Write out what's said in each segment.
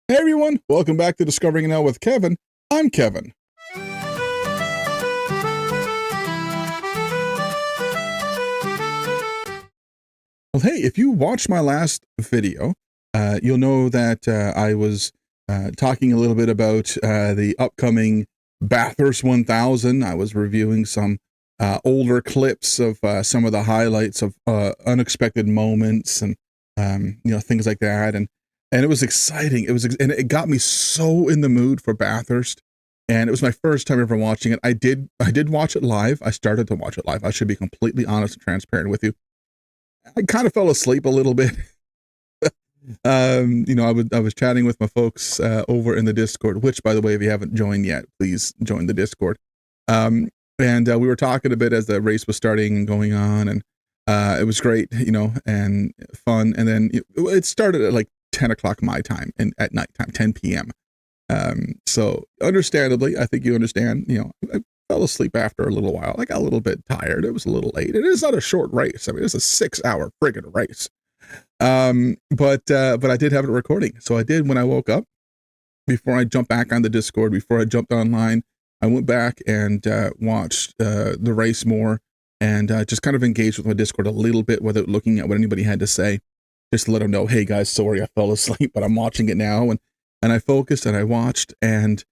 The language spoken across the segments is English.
Hey everyone, welcome back to Discovering NL with Kevin. I'm Kevin. Well, hey, if you watched my last video, you'll know that I was talking a little bit about the upcoming Bathurst 1000. I was reviewing some older clips of some of the highlights of unexpected moments and things like that. And it was exciting. And it got me so in the mood for Bathurst. And it was my first time ever watching it. I did watch it live. I started to watch it live. I should be completely honest and transparent with you. I kind of fell asleep a little bit. I was chatting with my folks over in the Discord, which, by the way, if you haven't joined yet, please join the Discord. And we were talking a bit as the race was starting and going on, and it was great, and fun. And then it started at like 10 o'clock my time and at nighttime, 10 p.m. So understandably, I think you understand, I fell asleep after a little while. I got a little bit tired. It was a little late. It is not a short race. I mean, it's a 6-hour friggin' race. But I did have it recording. So I did when I woke up, before I jumped back on the Discord, before I jumped online, I went back and watched the race more and just kind of engaged with my Discord a little bit, without looking at what anybody had to say. Just to let them know, hey guys, sorry I fell asleep, but I'm watching it now. And I focused and I watched, and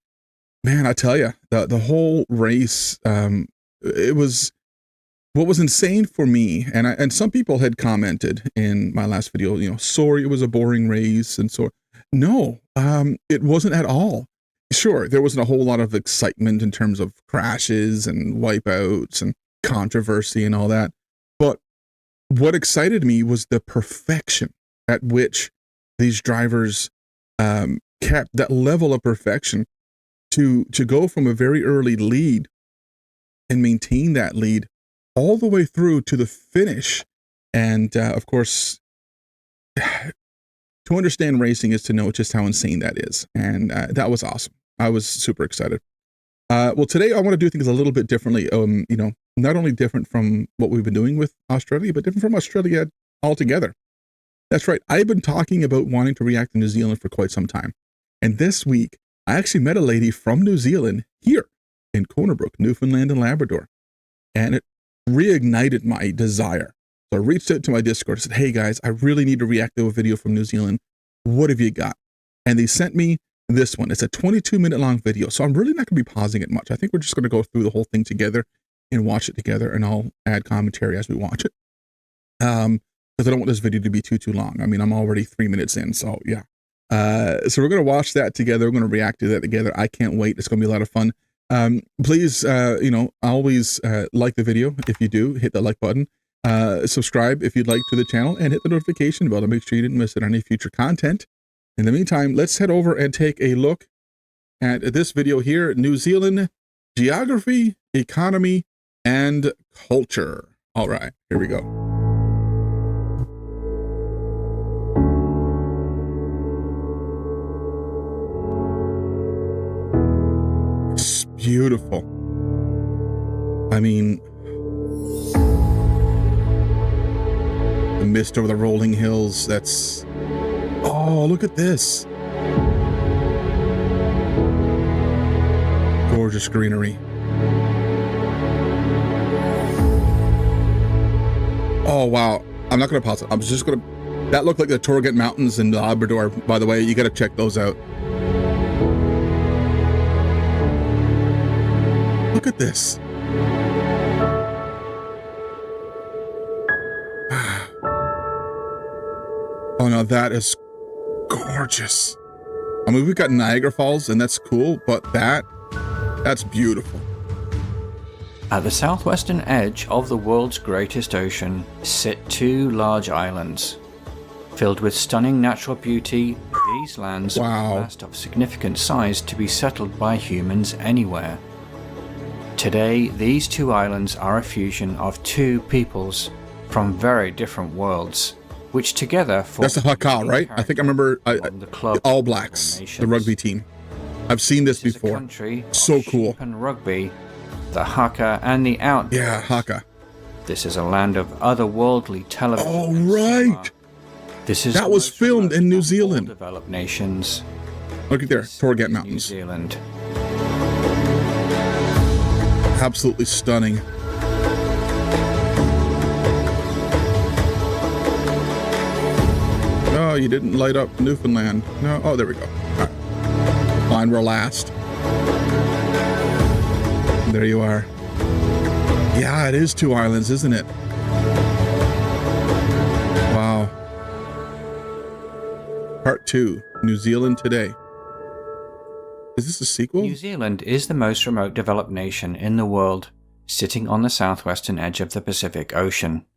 man, I tell you, the whole race, it was, what was insane for me, and some people had commented in my last video, sorry it was a boring race, and so, no, it wasn't at all. Sure, there wasn't a whole lot of excitement in terms of crashes and wipeouts and controversy and all that, but what excited me was the perfection at which these drivers kept that level of perfection to go from a very early lead and maintain that lead all the way through to the finish. And of course, to understand racing is to know just how insane that is. And that was awesome. I was super excited. Well, today I want to do things a little bit differently. Not only different from what we've been doing with Australia, but different from Australia altogether. That's right. I've been talking about wanting to react to New Zealand for quite some time. And this week, I actually met a lady from New Zealand here in Cornerbrook, Newfoundland and Labrador. And it reignited my desire. So I reached out to my Discord and said, hey guys, I really need to react to a video from New Zealand. What have you got? And they sent me this one. It's a 22-minute long video. So I'm really not going to be pausing it much. I think we're just going to go through the whole thing together and watch it together, and I'll add commentary as we watch it. Because I don't want this video to be too long. I mean, I'm already 3 minutes in, so yeah. So we're going to watch that together. We're going to react to that together. I can't wait. It's going to be a lot of fun. Please, always like the video. If you do, hit the like button. Subscribe if you'd like to the channel, and hit the notification bell to make sure you didn't miss it on any future content. In the meantime, let's head over and take a look at this video here. New Zealand, geography, economy, and culture. All right, here we go. It's beautiful. I mean, the mist over the rolling hills, that's, oh, look at this. Gorgeous greenery. Oh, wow. I'm not going to pause it. I'm just going to... That looked like the Torgat Mountains in Labrador, by the way. You got to check those out. Look at this. Oh, no, that is gorgeous. I mean, we've got Niagara Falls, and that's cool, but that's beautiful. At the southwestern edge of the world's greatest ocean sit two large islands. Filled with stunning natural beauty, these lands are vast of significant size to be settled by humans anywhere. Today, these two islands are a fusion of two peoples from very different worlds, which together form... That's the Haka, right? I think I remember the All Blacks, the rugby team. I've seen this before. So cool. And rugby, the Haka and the outdoors. Yeah, Haka. This is a land of otherworldly television. Oh, right. This is that was filmed in New Zealand. Developed nations. Look at there, Torgat New Mountains. Zealand. Absolutely stunning. Oh, you didn't light up Newfoundland. No. Oh, there we go. All right. Fine, we're last. There you are. Yeah, it is 2 islands, isn't it? Wow. Part 2, New Zealand today. Is this a sequel? New Zealand is the most remote developed nation in the world, sitting on the southwestern edge of the Pacific Ocean.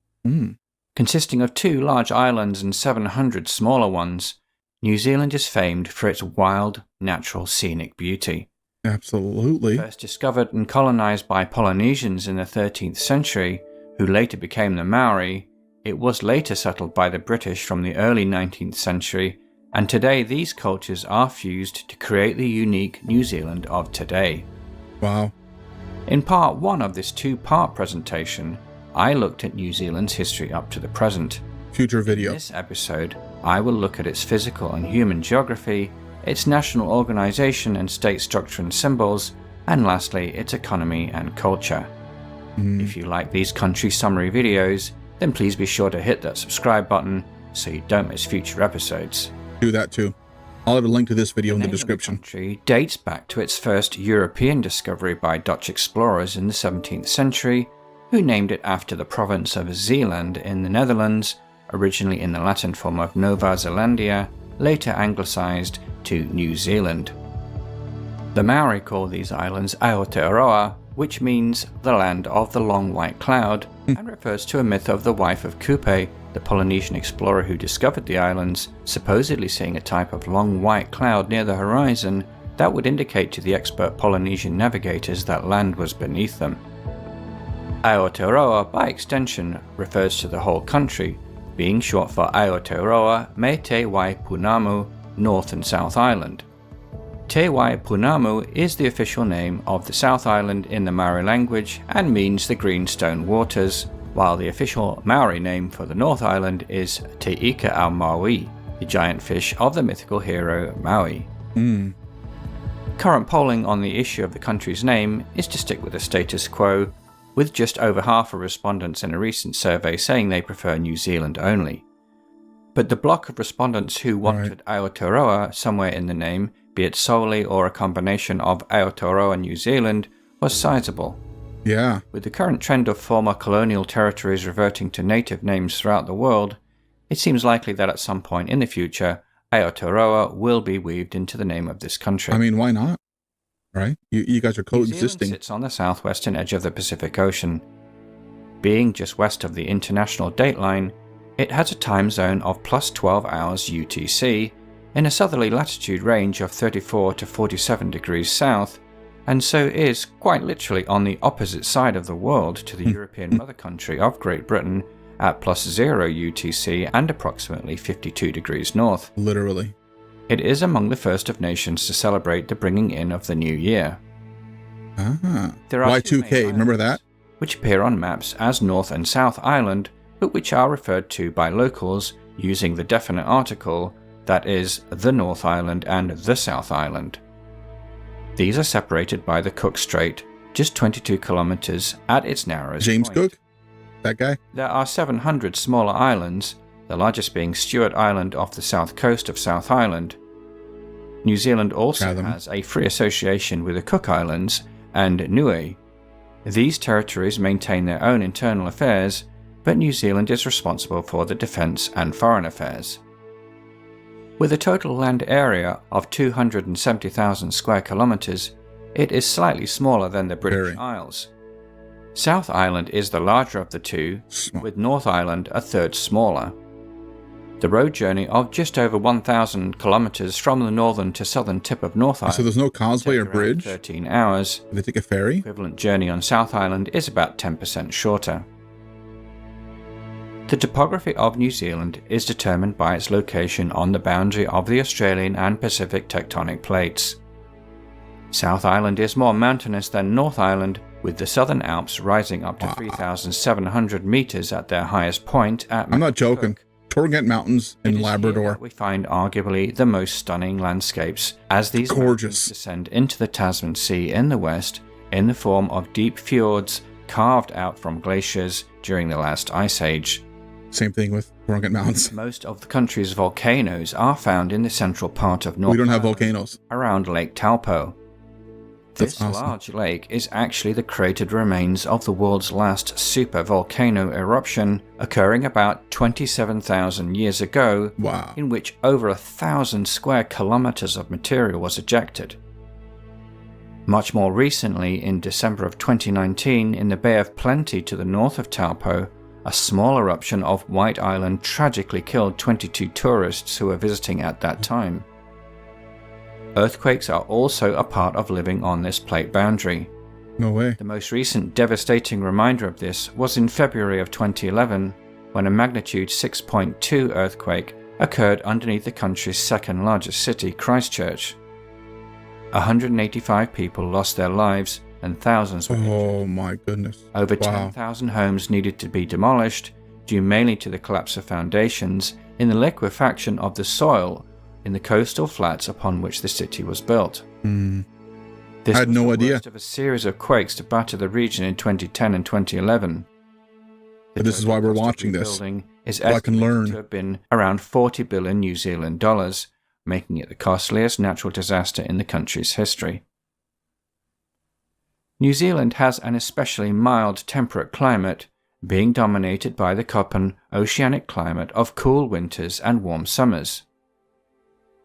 Consisting of 2 large islands and 700 smaller ones, New Zealand is famed for its wild, natural scenic beauty. Absolutely. First discovered and colonized by Polynesians in the 13th century, who later became the Maori, it was later settled by the British from the early 19th century, and today these cultures are fused to create the unique New Zealand of today. Wow. In part 1 of this 2-part presentation, I looked at New Zealand's history up to the present. Future video. In this episode, I will look at its physical and human geography, its national organisation and state structure and symbols, and lastly, its economy and culture. If you like these country summary videos, then please be sure to hit that subscribe button so you don't miss future episodes. Do that too. I'll have a link to this video in the name of the description. country dates back to its first European discovery by Dutch explorers in the 17th century, who named it after the province of Zeeland in the Netherlands, originally in the Latin form of Nova Zelandia, later anglicised to New Zealand. The Maori call these islands Aotearoa, which means the land of the long white cloud, and refers to a myth of the wife of Kupe, the Polynesian explorer who discovered the islands, supposedly seeing a type of long white cloud near the horizon that would indicate to the expert Polynesian navigators that land was beneath them. Aotearoa, by extension, refers to the whole country, being short for Aotearoa me Te Waipunamu, North and South Island. Te Waipunamu is the official name of the South Island in the Maori language and means the green stone waters, while the official Maori name for the North Island is Te Ika au Maui, the giant fish of the mythical hero Maui. Current polling on the issue of the country's name is to stick with the status quo, with just over half of respondents in a recent survey saying they prefer New Zealand only. But the block of respondents who wanted Aotearoa somewhere in the name, be it solely or a combination of Aotearoa New Zealand, was sizable. Yeah. With the current trend of former colonial territories reverting to native names throughout the world, it seems likely that at some point in the future, Aotearoa will be weaved into the name of this country. I mean, why not? Right? You guys are New Zealand coexisting. sits on the southwestern edge of the Pacific Ocean. Being just west of the international dateline, it has a time zone of plus 12 hours UTC in a southerly latitude range of 34 to 47 degrees south, and so is quite literally on the opposite side of the world to the European mother country of Great Britain at plus 0 UTC and approximately 52 degrees north. Literally. It is among the first of nations to celebrate the bringing in of the new year. There are two main Y2K, remember islands, that? which appear on maps as North and South Island, but which are referred to by locals using the definite article, that is, the North Island and the South Island. These are separated by the Cook Strait, just 22 kilometers at its narrowest James point. Cook? That guy? There are 700 smaller islands, the largest being Stewart Island off the south coast of South Island. New Zealand also has a free association with the Cook Islands and Niue. These territories maintain their own internal affairs, but New Zealand is responsible for the defence and foreign affairs. With a total land area of 270,000 square kilometres, it is slightly smaller than the British Isles. South Island is the larger of the two, with North Island a third smaller. The road journey of just over 1,000 kilometres from the northern to southern tip of North Island. So there's no causeway or bridge? 13 hours. They take a ferry? Equivalent journey on South Island is about 10% shorter. The topography of New Zealand is determined by its location on the boundary of the Australian and Pacific tectonic plates. South Island is more mountainous than North Island, with the Southern Alps rising up to 3,700 metres at their highest point at I'm not joking. Cook. Torgant Mountains in Labrador. We find arguably the most stunning landscapes as these mountains descend into the Tasman Sea in the west in the form of deep fjords carved out from glaciers during the last ice age. Same thing with Torgant Mountains. Most of the country's volcanoes are found in the central part of North We don't have Island, volcanoes. around Lake Taupo. This awesome. large lake is actually the cratered remains of the world's last supervolcano eruption, occurring about 27,000 years ago, Wow. in which over 1,000 square kilometers of material was ejected. Much more recently, in December of 2019, in the Bay of Plenty to the north of Taupo, a small eruption of White Island tragically killed 22 tourists who were visiting at that time. Earthquakes are also a part of living on this plate boundary. No way. The most recent devastating reminder of this was in February of 2011, when a magnitude 6.2 earthquake occurred underneath the country's second largest city, Christchurch. 185 people lost their lives and thousands were injured. Oh my goodness. Over Wow. 10,000 homes needed to be demolished, due mainly to the collapse of foundations in the liquefaction of the soil in the coastal flats upon which the city was built. This I had was no the idea. worst of a series of quakes to batter the region in 2010 and 2011. But this is why we're watching this. Rebuilding is So I can estimated learn. to have been around 40 billion New Zealand dollars, making it the costliest natural disaster in the country's history. New Zealand has an especially mild temperate climate, being dominated by the Köppen oceanic climate of cool winters and warm summers.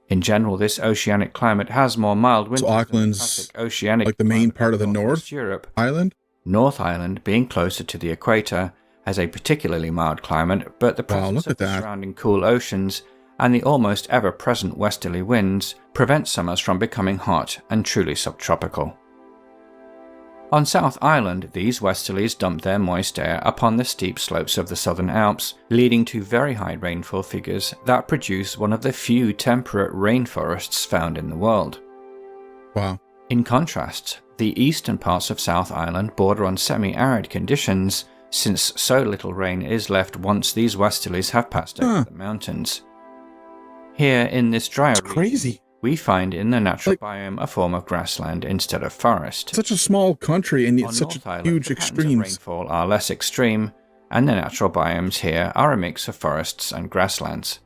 In general, this oceanic climate has more mild winters than the Auckland's classic oceanic like the main climate part of the Northwest North Europe. Island? North Island, being closer to the equator, has a particularly mild climate, but the presence look of at the that. surrounding cool oceans and the almost ever-present westerly winds prevent summers from becoming hot and truly subtropical. On South Island, these westerlies dump their moist air upon the steep slopes of the Southern Alps, leading to very high rainfall figures that produce one of the few temperate rainforests found in the world. Wow. In contrast, the eastern parts of South Island border on semi-arid conditions, since so little rain is left once these westerlies have passed over the mountains. Here in this drier region, Crazy. we find in the natural biome a form of grassland instead of forest. Such a small country and On yet such North Island, huge the patterns of extremes. rainfall are less extreme, and the natural biomes here are a mix of forests and grasslands.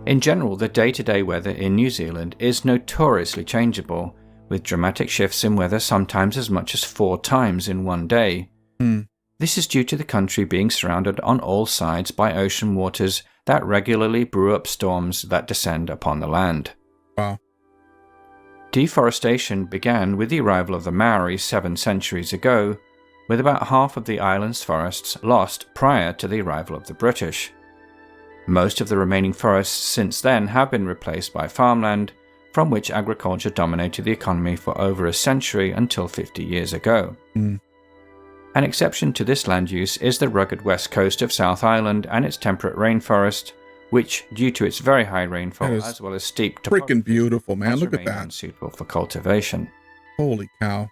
In general, the day-to-day weather in New Zealand is notoriously changeable, with dramatic shifts in weather sometimes as much as 4 times in one day. This is due to the country being surrounded on all sides by ocean waters that regularly brew up storms that descend upon the land. Wow. Deforestation began with the arrival of the Maoris 7 centuries ago, with about half of the island's forests lost prior to the arrival of the British. Most of the remaining forests since then have been replaced by farmland, from which agriculture dominated the economy for over a century until 50 years ago. An exception to this land use is the rugged west coast of South Island and its temperate rainforest, which, due to its very high rainfall as well as steep topography, Freaking beautiful, man. has Look at remained that. unsuitable for cultivation. Holy cow.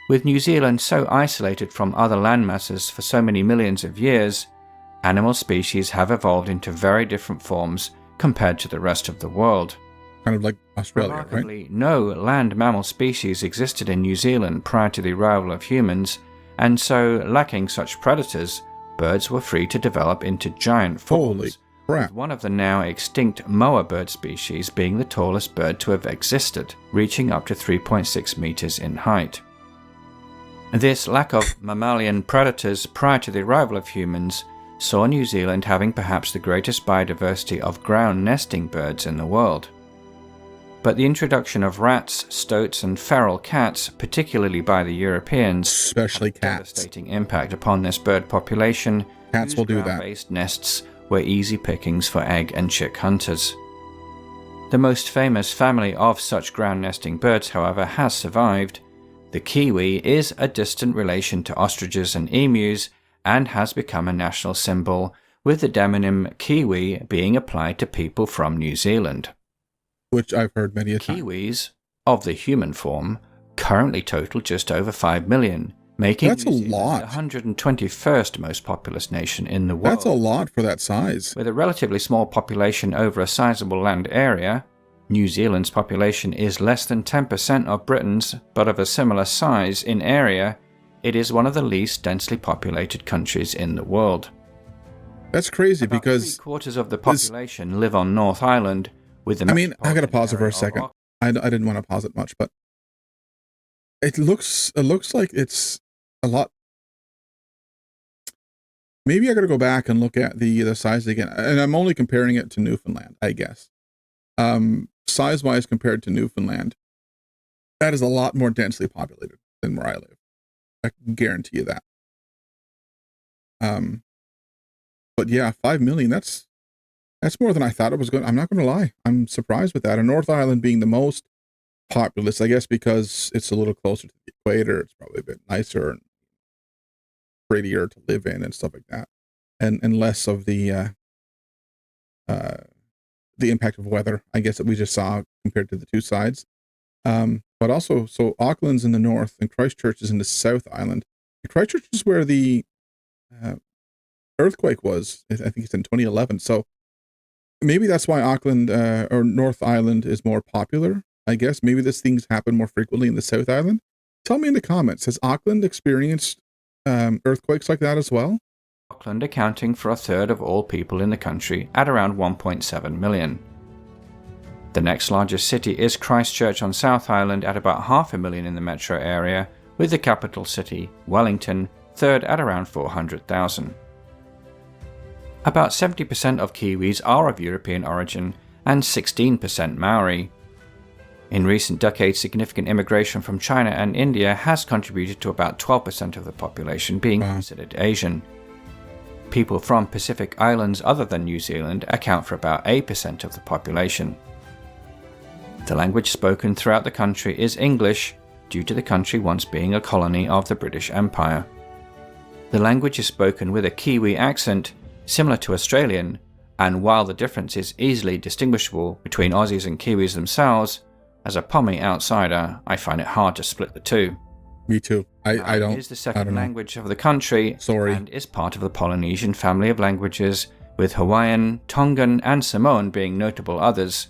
With New Zealand so isolated from other landmasses for so many millions of years, animal species have evolved into very different forms compared to the rest of the world. Kind of like Australia, right? Remarkably, no land mammal species existed in New Zealand prior to the arrival of humans, and so, lacking such predators, birds were free to develop into giant Holy forms, crap. with one of the now extinct moa bird species being the tallest bird to have existed, reaching up to 3.6 meters in height. This lack of mammalian predators prior to the arrival of humans saw New Zealand having perhaps the greatest biodiversity of ground nesting birds in the world. But the introduction of rats, stoats, and feral cats, particularly by the Europeans, Especially had a cats. devastating impact upon this bird population. Cats will do that. Ground-based nests were easy pickings for egg and chick hunters. The most famous family of such ground nesting birds, however, has survived. The kiwi is a distant relation to ostriches and emus and has become a national symbol, with the demonym kiwi being applied to people from New Zealand. Which I've heard many a time. Kiwis, of the human form, currently total just over 5 million, making That's New a Zealand lot. the 121st most populous nation in the world. That's a lot for that size. With a relatively small population over a sizable land area, New Zealand's population is less than 10% of Britain's, but of a similar size in area, it is one of the least densely populated countries in the world. That's crazy About because 3/4 of the population live on North Island, with the I gotta pause it for area a second. of I didn't want to pause it much, but it looks like it's a lot. Maybe I gotta go back and look at the size again, and I'm only comparing it to Newfoundland, I guess. Size-wise compared to Newfoundland, that is a lot more densely populated than where I live. I can guarantee you that. But yeah, 5 million, that's more than I thought it was going. I'm not going to lie. I'm surprised with that. And North Island being the most populous, I guess because it's a little closer to the equator, it's probably a bit nicer and prettier to live in and stuff like that. And less of the impact of weather, I guess, that we just saw compared to the two sides. But also, so Auckland's in the north and Christchurch is in the South Island. And Christchurch is where the earthquake was. I think it's in 2011. So maybe that's why Auckland or North Island is more popular. I guess maybe these things happen more frequently in the South Island. Tell me in the comments, has Auckland experienced earthquakes like that as well? Auckland accounting for a third of all people in the country at around 1.7 million. The next largest city is Christchurch on South Island at about 500,000 in the metro area, with the capital city, Wellington, third at around 400,000. About 70% of Kiwis are of European origin and 16% Maori. In recent decades, significant immigration from China and India has contributed to about 12% of the population being considered Asian. People from Pacific Islands other than New Zealand account for about 8% of the population. The language spoken throughout the country is English, due to the country once being a colony of the British Empire. The language is spoken with a Kiwi accent, similar to Australian, and while the difference is easily distinguishable between Aussies and Kiwis themselves, as a Pommy outsider, I find it hard to split the two. Me too. I don't. It is the second language of the country and is part of the Polynesian family of languages, with Hawaiian, Tongan, and Samoan being notable others.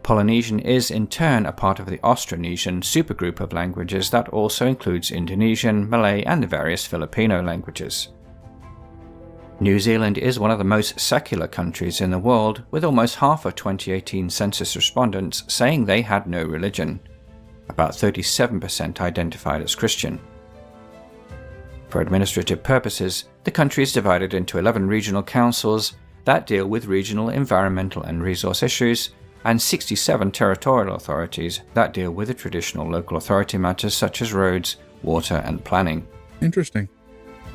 Polynesian is in turn a part of the Austronesian supergroup of languages that also includes Indonesian, Malay, and the various Filipino languages. New Zealand is one of the most secular countries in the world, with almost half of 2018 census respondents saying they had no religion. About 37% identified as Christian. For administrative purposes, the country is divided into 11 regional councils that deal with regional environmental and resource issues, and 67 territorial authorities that deal with the traditional local authority matters such as roads, water, and planning. Interesting.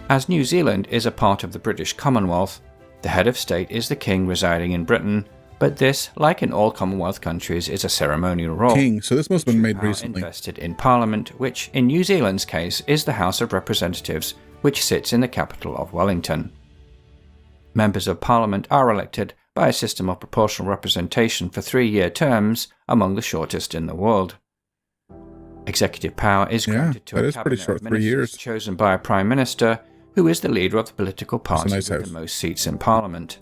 As New Zealand is a part of the British Commonwealth, the head of state is the king residing in Britain, but this, like in all Commonwealth countries, is a ceremonial role. King, so this must have been made recently. Invested in Parliament, which in New Zealand's case is the House of Representatives, which sits in the capital of Wellington. Members of Parliament are elected by a system of proportional representation for 3-year terms, among the shortest in the world. Executive power is granted to a cabinet of ministers chosen by a prime minister, who is the leader of the political party with the most seats in Parliament.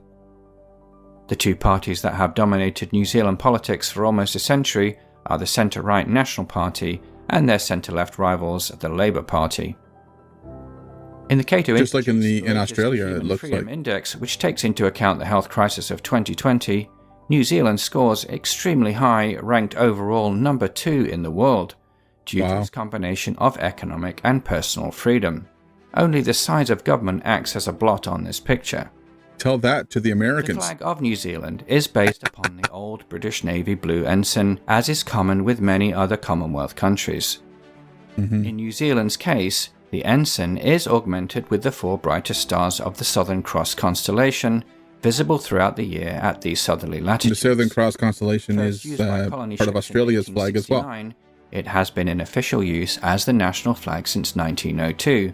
The two parties that have dominated New Zealand politics for almost a century are the centre-right National Party and their centre-left rivals, the Labour Party. In the Cato just like in Australia, it looks Freedom like Index, which takes into account the health crisis of 2020, New Zealand scores extremely high, ranked overall number 2 in the world, due to its combination of economic and personal freedom. Only the size of government acts as a blot on this picture. Tell that to the Americans. The flag of New Zealand is based upon the old British Navy blue ensign, as is common with many other Commonwealth countries. In New Zealand's case, the ensign is augmented with the 4 brightest stars of the Southern Cross constellation, visible throughout the year at these southerly latitudes. The Southern Cross constellation is part of Australia's flag as well. It has been in official use as the national flag since 1902.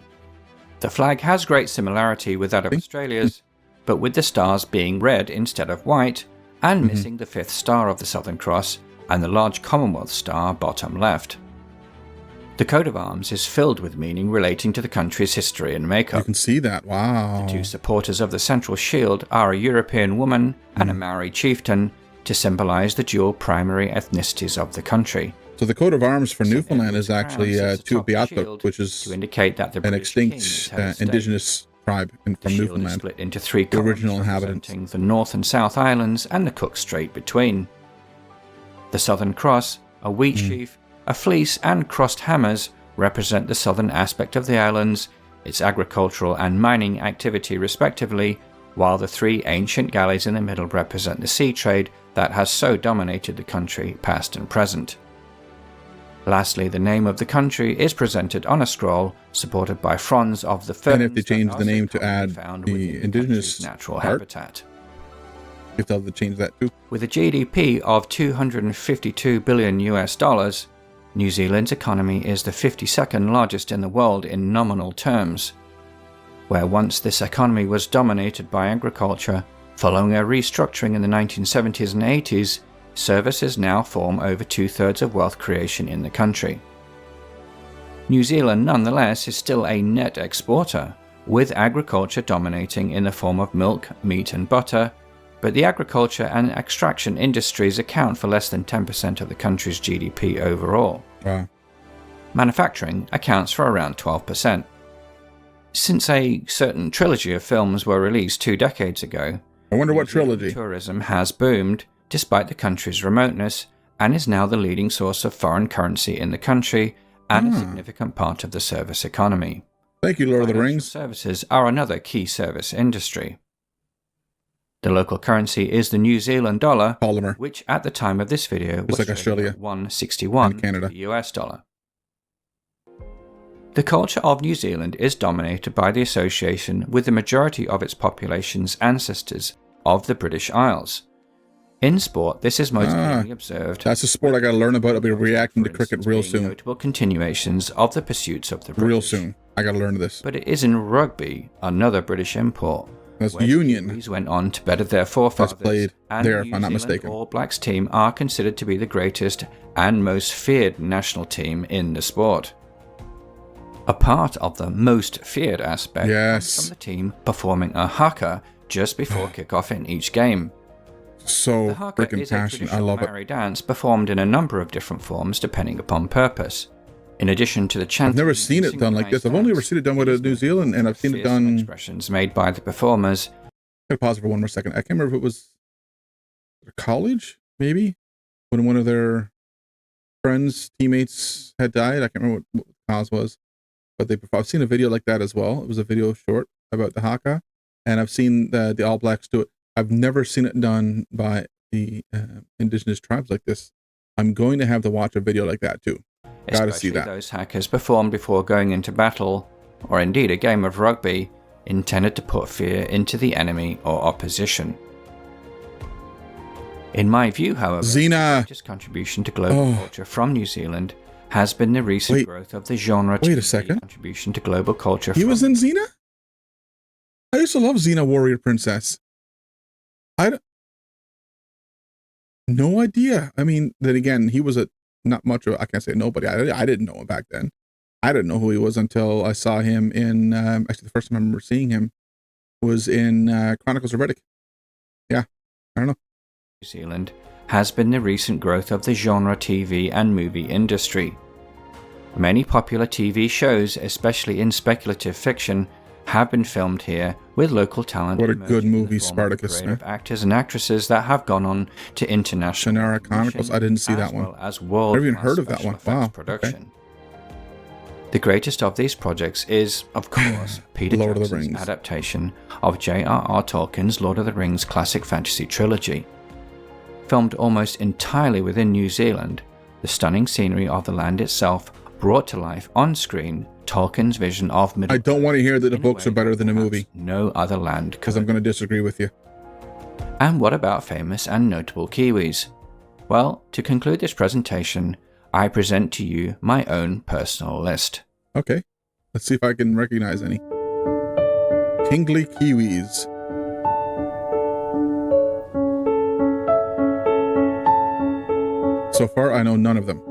The flag has great similarity with that of Australia's, but with the stars being red instead of white, and missing the 5th star of the Southern Cross and the large Commonwealth star bottom left. The coat of arms is filled with meaning relating to the country's history and makeup. You can see that. Wow. The two supporters of the central shield are a European woman and a Maori chieftain to symbolize the dual primary ethnicities of the country. So the coat of arms for Newfoundland is actually Tupiatuk, which is to indicate that the an extinct indigenous tribe from Newfoundland. Split into three the original inhabitants, the North and South Islands and the Cook Strait between. The Southern Cross, a wheat sheaf, a fleece and crossed hammers represent the southern aspect of the islands, its agricultural and mining activity respectively, while the three ancient galleys in the middle represent the sea trade that has so dominated the country past and present. Lastly, the name of the country is presented on a scroll supported by fronds of the ferns. And if they change the name to add the indigenous natural part, habitat. If they'll change that too. With a GDP of $252 billion US, New Zealand's economy is the 52nd largest in the world in nominal terms. Where once this economy was dominated by agriculture, following a restructuring in the 1970s and 80s, services now form over 2/3 of wealth creation in the country. New Zealand, nonetheless, is still a net exporter, with agriculture dominating in the form of milk, meat and butter, but the agriculture and extraction industries account for less than 10% of the country's GDP overall. Wow. Manufacturing accounts for around 12%. Since a certain trilogy of films were released 2 decades ago, I wonder what trilogy. Tourism has boomed, despite the country's remoteness, and is now the leading source of foreign currency in the country and a significant part of the service economy. Thank you, Lord of the Rings. Services are another key service industry. The local currency is the New Zealand dollar, Polymer, which at the time of this video was like Australia, $1.61 and Canada. to the US dollar. The culture of New Zealand is dominated by the association with the majority of its population's ancestors of the British Isles. In sport, this is most clearly observed. That's a sport I got to learn about. I'll be reacting to cricket real soon. Notable continuations of the pursuits of the British. Real soon. I got to learn this. But it is in rugby, another British import. That's Union. Kiwis went on to better their forefathers. That's played there, if I'm not mistaken. All Blacks team are considered to be the greatest and most feared national team in the sport. A part of the most feared aspect comes from the team performing a haka just before kickoff in each game. So freaking passionate. I love it. Maori dance performed in a number of different forms depending upon purpose. In addition to the chanting, I've never seen it done like this. I've only ever seen it done with New Zealand, and I've seen it done. Expressions made by the performers. I'm gonna pause for one more second. I can't remember if it was college, maybe, when one of their friends, teammates had died. I can't remember what the cause was, but I've seen a video like that as well. It was a video short about the haka, and I've seen the All Blacks do it. I've never seen it done by the indigenous tribes like this. I'm going to have to watch a video like that too. Gotta see that. Those hackers performed before going into battle, or indeed a game of rugby, intended to put fear into the enemy or opposition. In my view, however, the largest contribution to global culture from New Zealand has been the recent growth of the genre. Wait a second. Contribution to global culture. He was in Xena? I used to love Xena Warrior Princess. No idea. I mean, then again, he was not much of, I can't say nobody. I didn't know him back then. I didn't know who he was until I saw him in, actually the first time I remember seeing him was in Chronicles of Riddick. Yeah, I don't know. New Zealand has been the recent growth of the genre TV and movie industry. Many popular TV shows, especially in speculative fiction, have been filmed here with local talent. What a good movie, Spartacus. Actors and actresses that have gone on to international Shannara Chronicles. I didn't see that one. Well as world I've even heard of that one. Wow. Production. Okay. The greatest of these projects is, of course, Peter Lord Jackson's of the Rings. adaptation of J.R.R. Tolkien's Lord of the Rings classic fantasy trilogy. Filmed almost entirely within New Zealand, the stunning scenery of the land itself brought to life on screen Tolkien's vision of Middle-earth. I don't want to hear that the books are better than the movie. No other land because I'm going to disagree with you. And what about famous and notable Kiwis? Well, to conclude this presentation, I present to you my own personal list. Okay, let's see if I can recognize any. Kingly Kiwis. So far, I know none of them.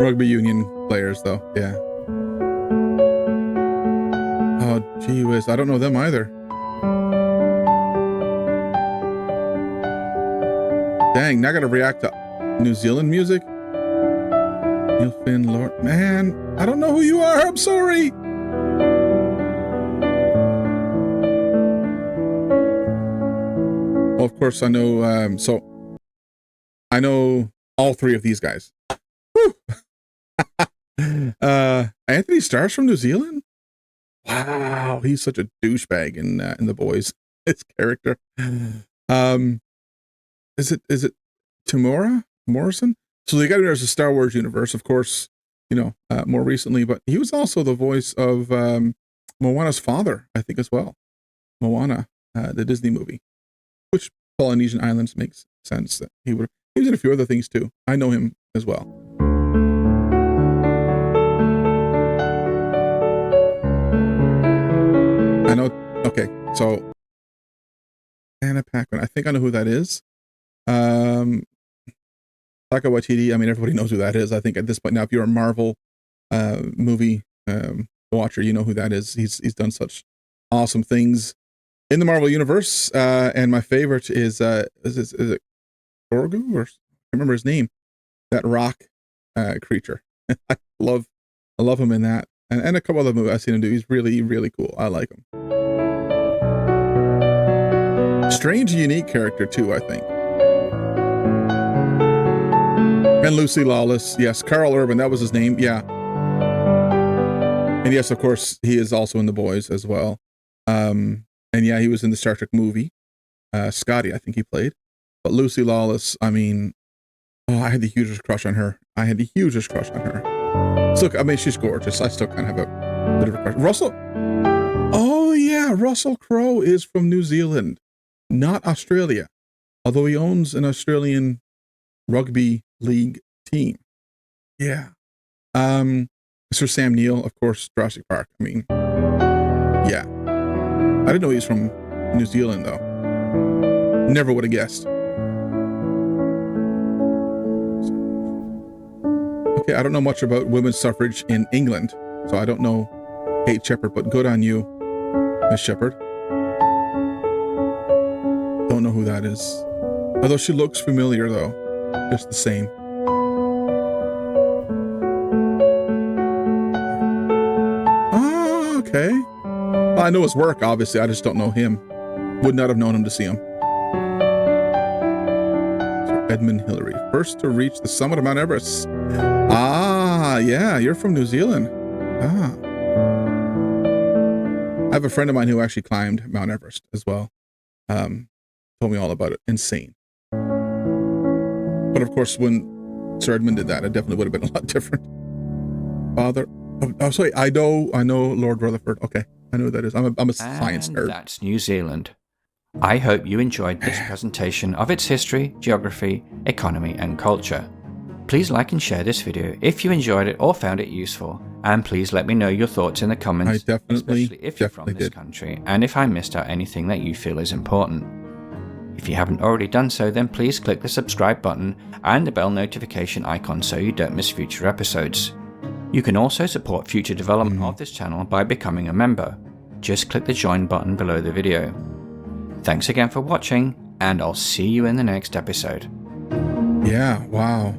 Rugby union players, though. Yeah. Oh, gee whiz. I don't know them either. Dang, now I gotta react to New Zealand music. Newfoundlander. Man, I don't know who you are. I'm sorry. Well, of course, I know. So I know all three of these guys. Anthony Starr's from New Zealand. Wow, he's such a douchebag in The Boys. His character. Is it Tamora Morrison? So they got it as a Star Wars universe, of course. You know, more recently, but he was also the voice of Moana's father, I think, as well. Moana, the Disney movie, which Polynesian Islands makes sense that he was in a few other things too. I know him as well. I know. Okay, so Anna Paquin. I think I know who that is. Taika Waititi. I mean, everybody knows who that is. I think at this point now, if you're a Marvel movie watcher, you know who that is. He's done such awesome things in the Marvel universe. And my favorite is it Gorgu, or I remember his name? That rock creature. I love him in that, and a couple other movies I've seen him do. He's really, really cool. I like him. Strange, unique character too, I think. And Lucy Lawless, yes, Carl Urban, that was his name, yeah. And yes, of course, he is also in The Boys as well. And yeah, he was in the Star Trek movie. Scotty, I think he played. But Lucy Lawless, I mean, I had the hugest crush on her. So, I mean, she's gorgeous. I still kind of have a bit of a crush. Russell. Oh, yeah, Russell Crowe is from New Zealand, not Australia. Although he owns an Australian rugby league team. Yeah. Sir Sam Neill, of course, Jurassic Park. I mean, yeah. I didn't know he's from New Zealand, though. Never would have guessed. Okay, I don't know much about women's suffrage in England, so I don't know Kate Shepherd, but good on you, Miss Shepherd. Don't know who that is. Although she looks familiar, though. Just the same. Oh, okay. Well, I know his work, obviously. I just don't know him. Would not have known him to see him. So Edmund Hillary, first to reach the summit of Mount Everest. Ah, yeah, you're from New Zealand. Ah. I have a friend of mine who actually climbed Mount Everest as well. Told me all about it. Insane. But of course, when Sir Edmund did that, it definitely would have been a lot different. Father, oh, sorry, I know Lord Rutherford. Okay, I know who that is. I'm a science nerd. That's New Zealand. I hope you enjoyed this presentation of its history, geography, economy, and culture. Please like and share this video if you enjoyed it or found it useful, and please let me know your thoughts in the comments, especially if you're from this country, and if I missed out anything that you feel is important. If you haven't already done so, then please click the subscribe button and the bell notification icon so you don't miss future episodes. You can also support future development of this channel by becoming a member. Just click the join button below the video. Thanks again for watching, and I'll see you in the next episode. Yeah, wow.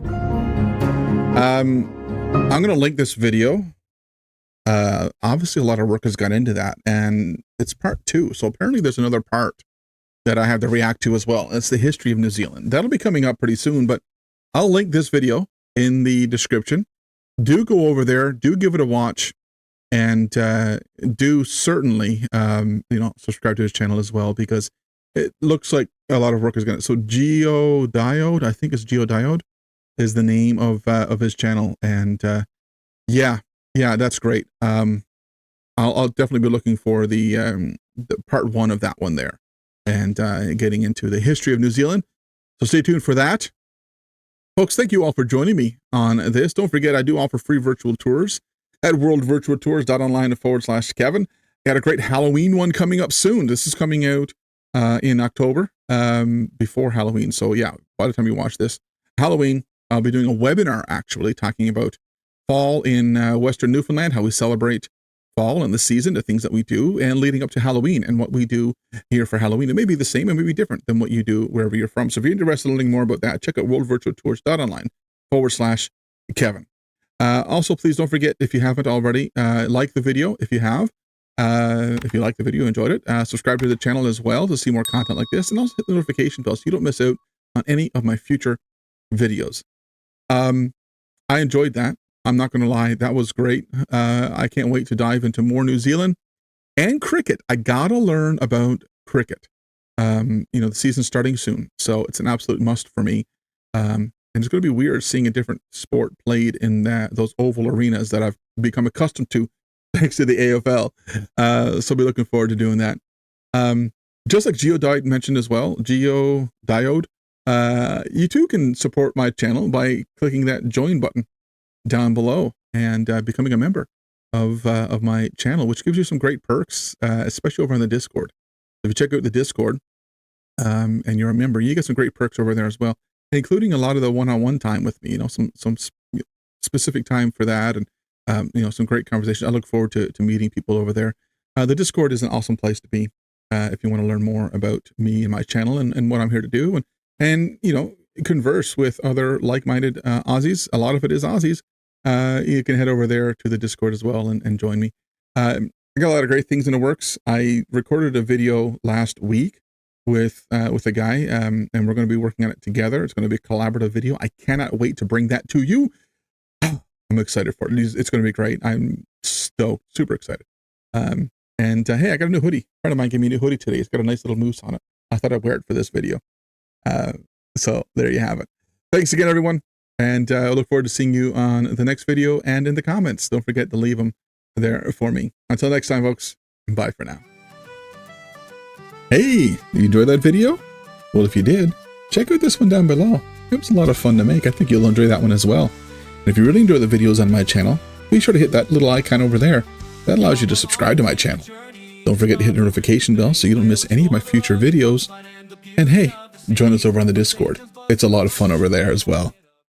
I'm going to link this video. Obviously, a lot of work has gone into that, and it's part 2. So apparently there's another part that I have to react to as well. It's the history of New Zealand. That'll be coming up pretty soon, but I'll link this video in the description. Do go over there, do give it a watch, and do certainly, subscribe to his channel as well, because it looks like a lot of work is going to. So Geodiode, I think it's Geodiode, is the name of his channel, and yeah, that's great. I'll definitely be looking for the part 1 of that one there, and getting into the history of New Zealand. So stay tuned for that. Folks, thank you all for joining me on this. Don't forget, I do offer free virtual tours at worldvirtualtours.online/Kevin. Got a great Halloween one coming up soon. This is coming out in October, before Halloween. So yeah, by the time you watch this, Halloween, I'll be doing a webinar actually talking about fall in Western Newfoundland, how we celebrate fall and the season, the things that we do, and leading up to Halloween and what we do here for Halloween. It may be the same, it may be different than what you do wherever you're from. So if you're interested in learning more about that, check out worldvirtualtours.online/Kevin. Also, please don't forget, if you haven't already, like the video if you have. If you like the video, enjoyed it, subscribe to the channel as well to see more content like this, and also hit the notification bell so you don't miss out on any of my future videos. I enjoyed that. I'm not going to lie. That was great. I can't wait to dive into more New Zealand and cricket. I got to learn about cricket. You know, the season's starting soon, so it's an absolute must for me. And it's going to be weird seeing a different sport played in those oval arenas that I've become accustomed to thanks to the AFL. So I'll be looking forward to doing that. Just like Geodiode mentioned as well, Geodiode, you too can support my channel by clicking that join button down below and becoming a member of my channel, which gives you some great perks, especially over on the Discord. If you check out the Discord and you're a member, you get some great perks over there as well, including a lot of the one-on-one time with me, you know, some specific time for that, and you know, some great conversation. I look forward to meeting people over there. The Discord is an awesome place to be if you want to learn more about me and my channel and what I'm here to do, and you know, converse with other like-minded Aussies. A lot of it is Aussies. You can head over there to the Discord as well and join me. I got a lot of great things in the works. I recorded a video last week with a guy, and we're going to be working on it together. It's going to be a collaborative video. I cannot wait to bring that to you. I'm excited for it. It's going to be great. I'm stoked, super excited. And hey, I got a new hoodie. A friend of mine gave me a new hoodie today. It's got a nice little moose on it. I thought I'd wear it for this video. So there you have it. Thanks again, everyone. And I look forward to seeing you on the next video and in the comments. Don't forget to leave them there for me. Until next time, folks, bye for now. Hey, you enjoyed that video? Well, if you did, check out this one down below. It was a lot of fun to make. I think you'll enjoy that one as well. And if you really enjoy the videos on my channel, be sure to hit that little icon over there. That allows you to subscribe to my channel. Don't forget to hit the notification bell so you don't miss any of my future videos. And hey, join us over on the Discord. It's a lot of fun over there as well.